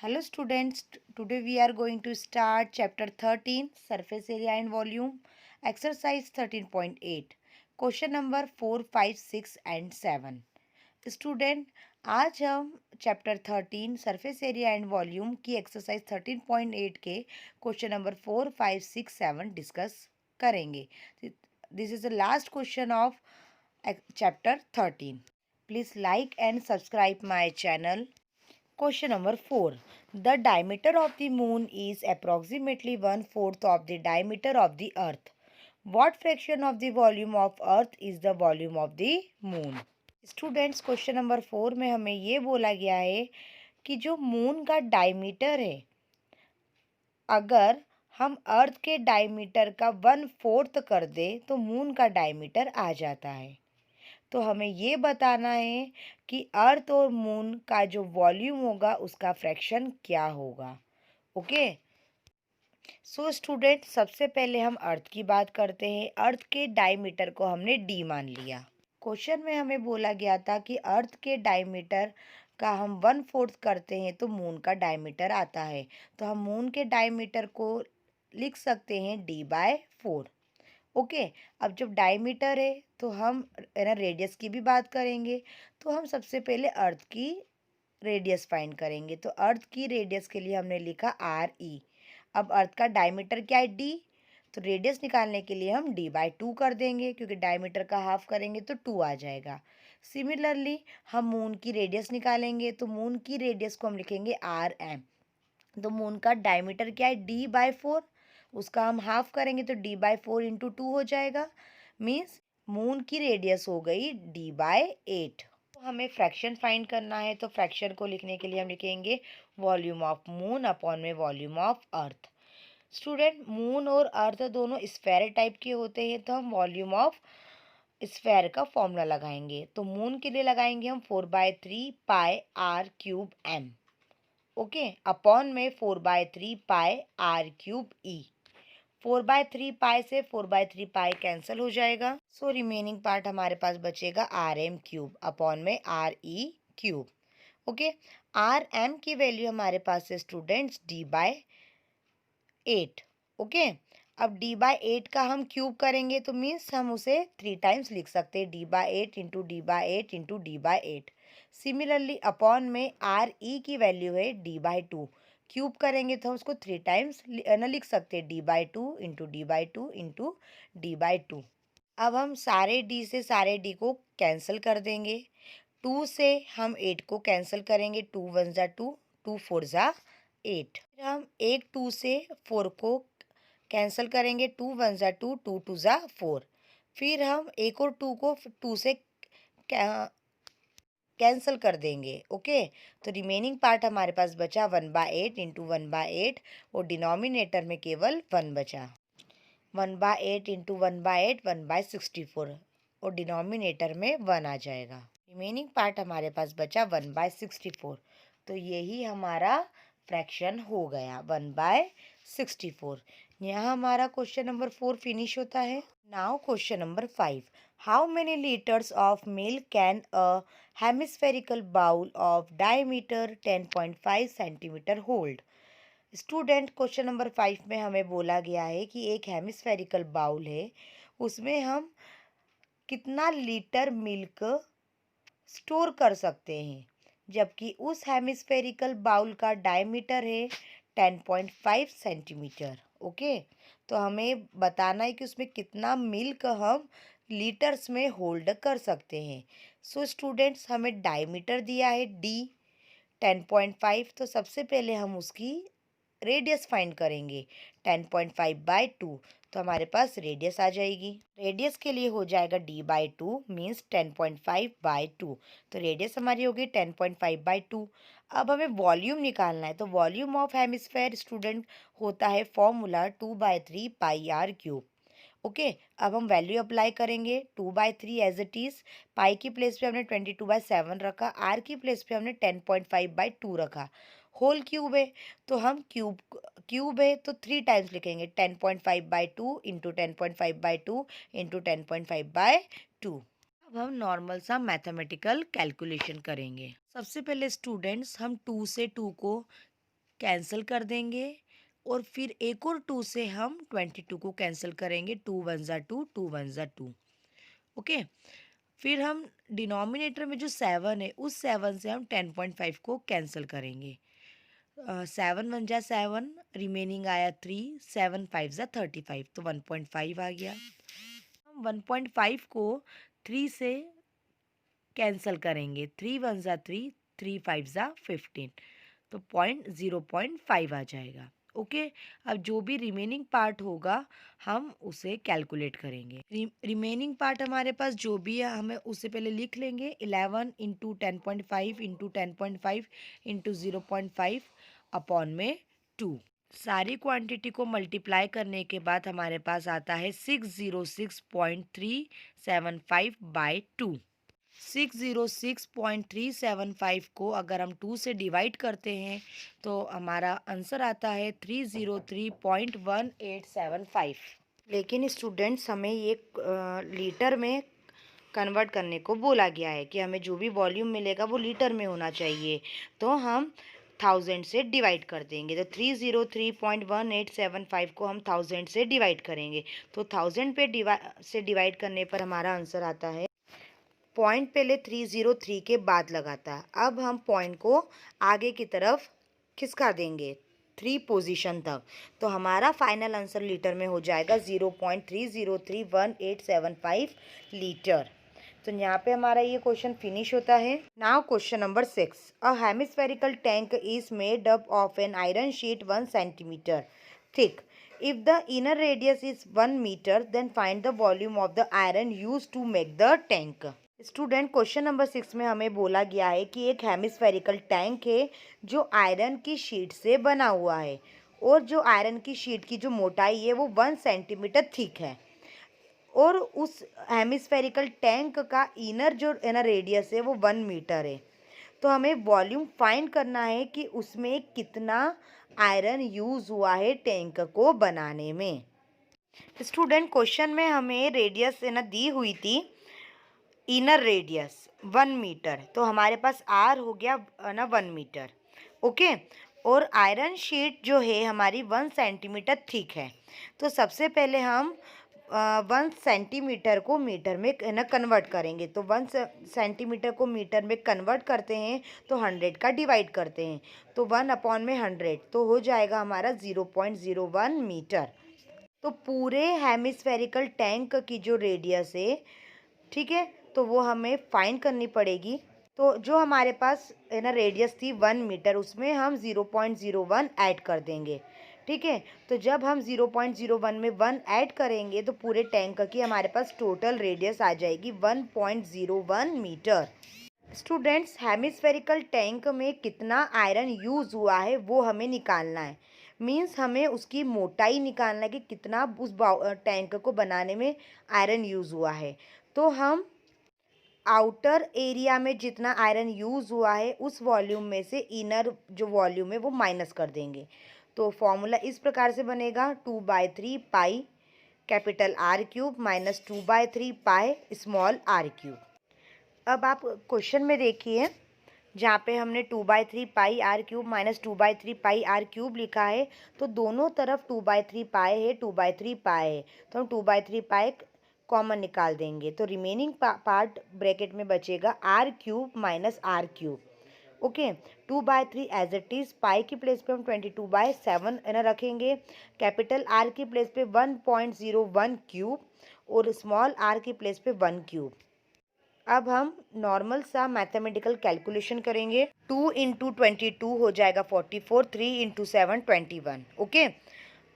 Hello students, today we are going to start chapter 13 surface area and volume exercise 13.8 question number 4, 5, 6 and 7। Student, आज हम chapter 13 surface area and volume की exercise 13.8 के question number 4, 5, 6, 7 discuss करेंगे। This is the last question of chapter 13। Please like and subscribe my channel. Question number 4. The diameter of the moon is approximately 1/4 of the diameter of the earth. What fraction of the volume of earth is the volume of the moon? Students, question number 4 में हमें ये बोला गया है कि जो moon का diameter है, अगर हम अर्थ के डायमीटर का 1/4 कर दे तो मून का डायमीटर आ जाता है। तो हमें ये बताना है कि अर्थ और मून का जो वॉल्यूम होगा उसका फ्रैक्शन क्या होगा। ओके, सो स्टूडेंट, सबसे पहले हम अर्थ की बात करते हैं। अर्थ के डायमीटर को हमने डी मान लिया। क्वेश्चन में हमें बोला गया था कि अर्थ के डायमीटर का हम 1/4 करते हैं तो मून का डायमीटर आता है। तो हम मून के डायमीटर को लिख सकते हैं D/4। ओके, अब जब डायमीटर है तो हम रेडियस की भी बात करेंगे। तो हम सबसे पहले अर्थ की रेडियस फाइंड करेंगे। तो अर्थ की रेडियस के लिए हमने लिखा RE। अब अर्थ का डायमीटर क्या है? D। तो रेडियस निकालने के लिए हम D/2 कर देंगे, क्योंकि डायमीटर का हाफ करेंगे तो 2 आ जाएगा। सिमिलरली हम मून की रेडियस निकालेंगे, तो मून की रेडियस को हम लिखेंगे RM। तो मून का डायमीटर क्या है? D/4। उसका हम हाफ करेंगे तो D/4 इंटू 2 हो जाएगा। मीन्स मून की रेडियस हो गई D/8। तो हमें फ्रैक्शन फाइंड करना है, तो फ्रैक्शन को लिखने के लिए हम लिखेंगे वॉल्यूम ऑफ मून अपॉन में volume of earth. Student, moon और अर्थ दोनों स्फेयर टाइप के होते हैं, तो हम वॉल्यूम ऑफ स्फेयर का फॉर्मूला लगाएंगे। तो मून के लिए लगाएंगे हम 4/3 पाई R³ M। ओके, अपॉन में 4/3 पाई R³ E। 4/3 पाई से 4/3 पाई कैंसिल हो जाएगा। सो रिमेनिंग पार्ट हमारे पास बचेगा RM³ अपॉन में RE³। ओके, RM की वैल्यू हमारे पास है स्टूडेंट्स D/8। ओके, अब D/8 का हम क्यूब करेंगे तो मीन्स हम उसे 3 टाइम्स लिख सकते हैं, D/8 into D/8 into D/8। Similarly upon में RE की वैल्यू है D/2। क्यूब करेंगे तो हम उसको 3 टाइम्स लिख सकते हैं, D/2 into D/2 into D/2। अब हम सारे D से सारे D को कैंसिल कर देंगे। 2 से हम 8 को कैंसिल करेंगे, 2 1 ज़ा 2, 2 4 ज़ा 8। फिर हम एक 2 से 4 को कैंसिल करेंगे, 2 1 ज़ा 2, 2 2 ज़ा 4। फिर हम एक और 2 को 2 से कैंसिल कर देंगे। ओके, तो रिमेनिंग पार्ट हमारे पास बचा 1/8 इंटू 1/8 और डिनोमिनेटर में केवल 1 बचा। 1/8 इंटू 1/8 1/64 और डिनोमिनेटर में 1 आ जाएगा। रिमेनिंग पार्ट हमारे पास बचा 1/64। तो यही हमारा फ्रैक्शन हो गया 1/64। यहाँ हमारा क्वेश्चन नंबर 4 फिनिश होता है। Now question number 5। How many litres of milk can a hemispherical bowl of diameter 10.5 centimetre hold? Student, question number 5 में हमें बोला गया है कि एक हेमिस्फेरिकल बाउल है, उसमें हम कितना लीटर मिल्क स्टोर कर सकते हैं, जबकि उस हेमिस्फेरिकल बाउल का डायमीटर है 10.5 सेंटीमीटर। ओके, तो हमें बताना है कि उसमें कितना मिल्क हम लीटर्स में होल्ड कर सकते हैं। सो स्टूडेंट्स, हमें डायमीटर दिया है D 10.5। तो सबसे पहले हम उसकी रेडियस फाइंड करेंगे, 10.5/2। तो हमारे पास रेडियस आ जाएगी। रेडियस के लिए हो जाएगा D/2 मीन्स 10.5/2। तो रेडियस हमारी होगी 10.5/2। अब हमें वॉल्यूम निकालना है, तो वॉल्यूम ऑफ हेमिस्फेयर स्टूडेंट होता है फॉर्मूला 2/3 पाई R³। ओके, अब हम वैल्यू अप्लाई करेंगे। 2/3 एज इट इज़, पाई की प्लेस पे हमने 22/7 रखा, आर की प्लेस पे हमने 10.5/2 रखा। होल क्यूब है तो हम क्यूब है तो 3 टाइम्स लिखेंगे, 10.5/2 इंटू 10.5/2 इंटू 10.5/2। अब हम नॉर्मल सा मैथमेटिकल कैलकुलेशन करेंगे। सबसे पहले स्टूडेंट्स, हम 2 से 2 को कैंसिल कर देंगे और फिर एक और 2 से हम 22 को कैंसिल करेंगे। 2 वन ज़ा 2, 2 वन ज़ा 2। ओके, फिर हम डिनोमिनेटर में जो 7 है उस 7 से हम 10.5 को कैंसिल करेंगे। 7 वन जा 7, रिमेनिंग आया 3, 7 फाइव ज़ा 35, तो 1.5 आ गया। हम 1.5 को 3 से कैंसिल करेंगे। 3 वन ज़ा 3, 3 फाइव ज़ा 15, तो 0.5 आ जाएगा। ओके, अब जो भी रिमेनिंग पार्ट होगा हम उसे कैलकुलेट करेंगे। रिमेनिंग पार्ट हमारे पास जो भी है हमें उसे पहले लिख लेंगे। 11 इंटू 10.5 इंटू 10.5 इंटू 0.5 अपॉन में 2। सारी क्वांटिटी को मल्टीप्लाई करने के बाद हमारे पास आता है 606.375 बाई 2। 606.375 को अगर हम 2 से डिवाइड करते हैं तो हमारा आंसर आता है 303.1875। लेकिन स्टूडेंट्स हमें ये लीटर में कन्वर्ट करने को बोला गया है कि हमें जो भी वॉल्यूम मिलेगा वो लीटर में होना चाहिए, तो हम 1000 से डिवाइड कर देंगे। तो 303.1875 को हम 1000 से डिवाइड करेंगे, तो 1000 पे डिवाइड करने पर हमारा आंसर आता है। पॉइंट पहले 303 के बाद लगाता है। अब हम पॉइंट को आगे की तरफ खिसका देंगे 3 पोजीशन तक, तो हमारा फाइनल आंसर लीटर में हो जाएगा 0.303185 लीटर। तो यहाँ पे हमारा ये क्वेश्चन फिनिश होता है। Now question number 6, a hemispherical tank is made up of an iron sheet 1 centimetre thick. If the inner radius is 1 meter, then find the volume of the iron used to make the tank. Student, question number 6 में हमें बोला गया है कि एक hemispherical tank है जो iron की शीट से बना हुआ है और जो आयरन की शीट की जो मोटाई है वो 1 सेंटीमीटर थिक है और उस हेमिस्फेरिकल टैंक का इनर जो है ना रेडियस है वो 1 मीटर है। तो हमें वॉल्यूम फाइंड करना है कि उसमें कितना आयरन यूज़ हुआ है टैंक को बनाने में। स्टूडेंट, क्वेश्चन में हमें रेडियस है ना दी हुई थी, इनर रेडियस 1 मीटर, तो हमारे पास आर हो गया ना 1 मीटर। ओके, और आयरन शीट जो है हमारी 1 सेंटीमीटर थिक है। तो सबसे पहले हम 1 सेंटीमीटर को मीटर में ना कन्वर्ट करेंगे। तो 1 सेंटीमीटर को मीटर में कन्वर्ट करते हैं तो 100 का डिवाइड करते हैं, तो 1 अपॉन में 100, तो हो जाएगा हमारा 0.01 मीटर। तो पूरे हेमिस्फेरिकल टैंक की जो रेडियस है, ठीक है, तो वो हमें फाइंड करनी पड़ेगी। तो जो हमारे पास है ना रेडियस थी 1 मीटर, उसमें हम 0.01 ऐड कर देंगे। ठीक है, तो जब हम 0.01 में 1 ऐड करेंगे तो पूरे टैंक की हमारे पास टोटल रेडियस आ जाएगी 1.01 मीटर। स्टूडेंट्स, हेमिस्फेरिकल टैंक में कितना आयरन यूज़ हुआ है वो हमें निकालना है। मीन्स हमें उसकी मोटाई निकालना है कि कितना उस टैंक को बनाने में आयरन यूज़ हुआ है। तो हम आउटर एरिया में जितना आयरन यूज़ हुआ है उस वॉल्यूम में से इनर जो वॉल्यूम है वो माइनस कर देंगे। तो फॉर्मूला इस प्रकार से बनेगा 2/3 pi capital R cube minus 2/3 pi small r cube. अब आप क्वेश्चन में देखिए, जहाँ पे हमने 2/3 पाई R क्यूब माइनस 2/3 पाई R क्यूब लिखा है, तो दोनों तरफ 2/3 पाई है, 2/3 पाई है, तो हम 2/3 पाई कॉमन निकाल देंगे, तो रिमेनिंग पार्ट ब्रैकेट में बचेगा R cube minus R cube. Okay, 2/3 as it is, pi की प्लेस पे हम 22/7 ना रखेंगे, कैपिटल R की प्लेस पे 1.01 क्यूब और स्मॉल r की प्लेस पे 1 क्यूब। अब हम नॉर्मल सा मैथमेटिकल कैलकुलेशन करेंगे। 2 इंटू 22 हो जाएगा 44, 3 इंटू 7 21। ओके,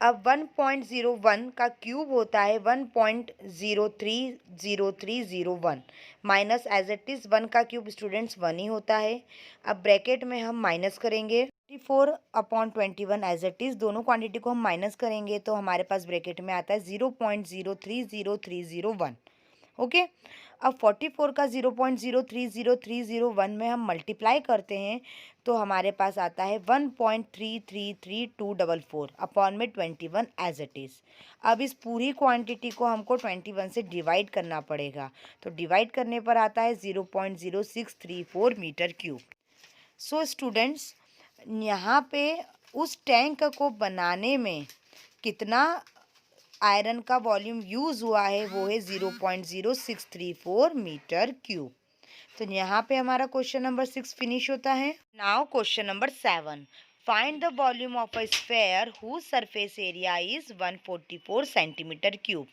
अब 1.01 का क्यूब होता है 1.030301 माइनस एज इट इज़ 1 का क्यूब स्टूडेंट्स 1 ही होता है। अब ब्रैकेट में हम माइनस करेंगे 44/21 एज इट इज़, दोनों क्वांटिटी को हम माइनस करेंगे तो हमारे पास ब्रैकेट में आता है 0.030301। ओके, अब 44 का 0.030301 में हम मल्टीप्लाई करते हैं तो हमारे पास आता है 1.333244 अपॉन में 21 एज इट इज़। अब इस पूरी क्वांटिटी को हमको 21 से डिवाइड करना पड़ेगा, तो डिवाइड करने पर आता है 0.0634 मीटर क्यूब। सो स्टूडेंट्स, यहाँ पे उस टैंक को बनाने में कितना आयरन का वॉल्यूम यूज़ हुआ है, वो है 0.0634 मीटर क्यूब। तो यहाँ पे हमारा क्वेश्चन नंबर 6 फिनिश होता है। Now question number 7, find the volume of a sphere whose surface area is 144 centimetre cube.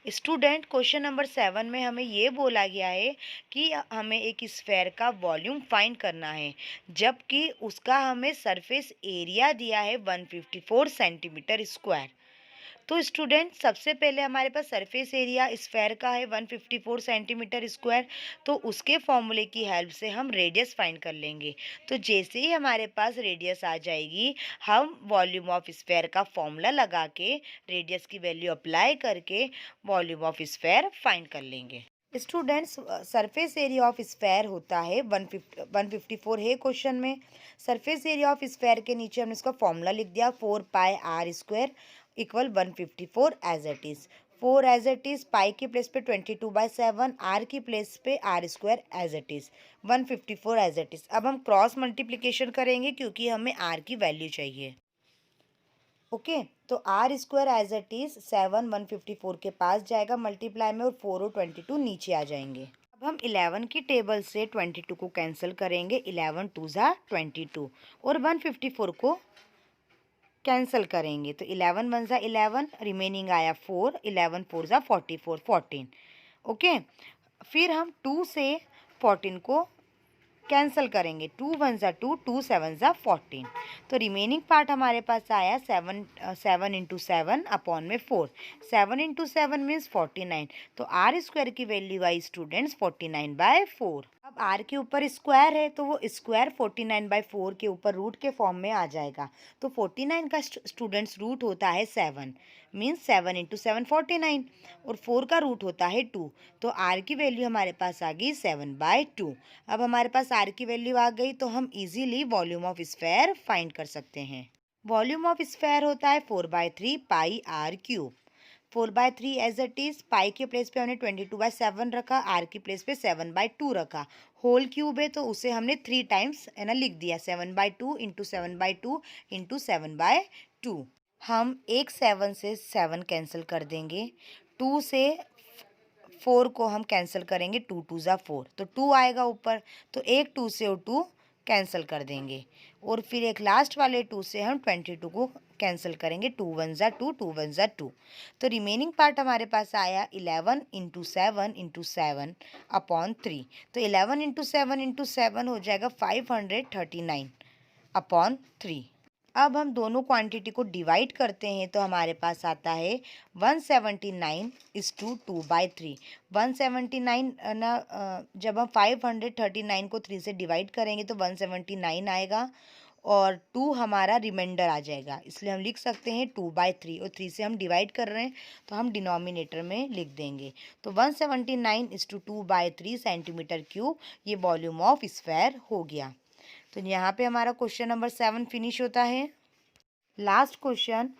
Student, question number 7 में हमें ये बोला गया है कि हमें एक स्फेयर का वॉल्यूम फाइंड करना है, जबकि उसका हमें सरफेस एरिया दिया है 154 सेंटीमीटर स्क्वायर। तो स्टूडेंट, सबसे पहले हमारे पास सरफेस एरिया स्फेयर का है 154 सेंटीमीटर स्क्वायर, तो उसके फॉर्मूले की हेल्प से हम रेडियस फाइंड कर लेंगे। तो जैसे ही हमारे पास रेडियस आ जाएगी, हम वॉल्यूम ऑफ स्फेयर का फॉर्मूला लगा के रेडियस की वैल्यू अप्लाई करके वॉल्यूम ऑफ स्फेयर फाइंड कर लेंगे। Students, surface area of sphere होता है 154 है क्वेश्चन में। सरफेस एरिया ऑफ स्फेयर के नीचे हमने इसका फॉर्मूला लिख दिया, 4πr² equal 154 as it is. 4 as it is, pi की प्लेस पे 22/7, आर की प्लेस पे r² as it is, 154 as it is. अब हम क्रॉस मल्टीप्लिकेशन करेंगे क्योंकि हमें r की वैल्यू चाहिए। ओके, तो r² एज इट इज़ 7 154 के पास जाएगा मल्टीप्लाई में, और 4 और 22 नीचे आ जाएंगे। अब हम 11 की टेबल से 22 को कैंसिल करेंगे, 11 2 ज़ा 22, और 154 को कैंसिल करेंगे, तो 11 1 ज़ा 11, रिमेनिंग आया 4, 11 4 ज़ा 44, 14। ओके, फिर हम 2 से 14 को कैंसिल करेंगे, 2 1 ज़ा 2, 2 7 ज़ा 14। तो रिमेनिंग पार्ट हमारे पास आया 7 इंटू 7 अपॉन में 4, 7 इंटू 7 मीन्स 49। तो r² की वैल्यू आई स्टूडेंट्स 49/4। अब r के ऊपर स्क्वायर है, तो वो स्क्वायर 49/4 के ऊपर रूट के फॉर्म में आ जाएगा। तो 49 का स्टूडेंट्स रूट होता है 7, मीन्स 7 इंटू 7 49, और 4 का रूट होता है 2। तो r की वैल्यू हमारे पास आ गई 7/2। अब हमारे पास r की वैल्यू आ गई, तो हम easily volume of sphere find कर सकते हैं। वॉल्यूम ऑफ स्फेयर होता है 4/3 pi r cube. 4/3 as it is, pi के प्लेस पे हमने 22/7 रखा, आर की प्लेस पे 7/2 रखा। होल क्यूब है तो उसे हमने 3 टाइम्स है ना लिख दिया, 7/2 इंटू 7/2 इंटू 7/2। हम एक 7 से 7 कैंसिल कर देंगे, 2 से 4 को हम कैंसिल करेंगे, 2 2 ज़ा 4, तो 2 आएगा ऊपर, तो एक 2 से वो 2 कैंसिल कर देंगे, और फिर एक लास्ट वाले 2 से हम 22 को कैंसिल करेंगे, 2 1 ज़ा 2, 2 1 ज़ा 2। तो रिमेनिंग पार्ट हमारे पास आया 11 इंटू 7 अपॉन 3। तो 11 इंटू 7 हो जाएगा 539 अपॉन 3। अब हम दोनों क्वांटिटी को डिवाइड करते हैं, तो हमारे पास आता है 179 इज टू 2/3। 179 ना, जब हम 539 को 3 से डिवाइड करेंगे तो 179 आएगा, और 2 हमारा रिमाइंडर आ जाएगा, इसलिए हम लिख सकते हैं 2/3, और 3 से हम डिवाइड कर रहे हैं तो हम डिनोमिनेटर में लिख देंगे। तो 179 इज टू 2/3 सेंटीमीटर क्यूब ये वॉल्यूम ऑफ स्फेयर हो गया। तो यहाँ पे हमारा क्वेश्चन नंबर 7 फिनिश होता है। Last question,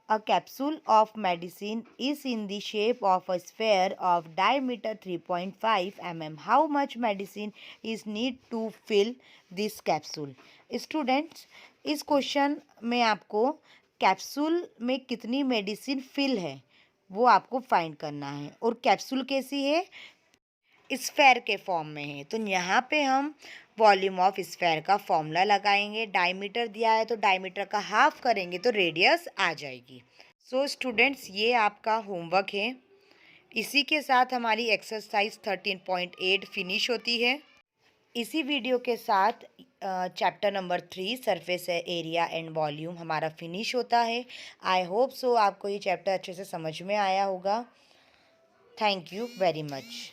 a capsule of medicine is in the shape of a sphere of diameter 3.5 mm. How much medicine is need to fill this capsule. Students, इस question में आपको कैप्सूल में कितनी medicine fill है वो आपको फाइंड करना है, और कैप्सूल कैसी है, स्फेयर के फॉर्म में है। तो यहाँ पे हम वॉल्यूम ऑफ स्फेयर का फॉर्मूला लगाएंगे, डायमीटर दिया है तो डायमीटर का हाफ करेंगे तो रेडियस आ जाएगी। सो स्टूडेंट्स, ये आपका होमवर्क है। इसी के साथ हमारी एक्सरसाइज 13.8 फिनिश होती है। इसी वीडियो के साथ chapter number 3 surface area and volume हमारा फिनिश होता है। आई होप सो आपको ये चैप्टर अच्छे से समझ में आया होगा। Thank you very much.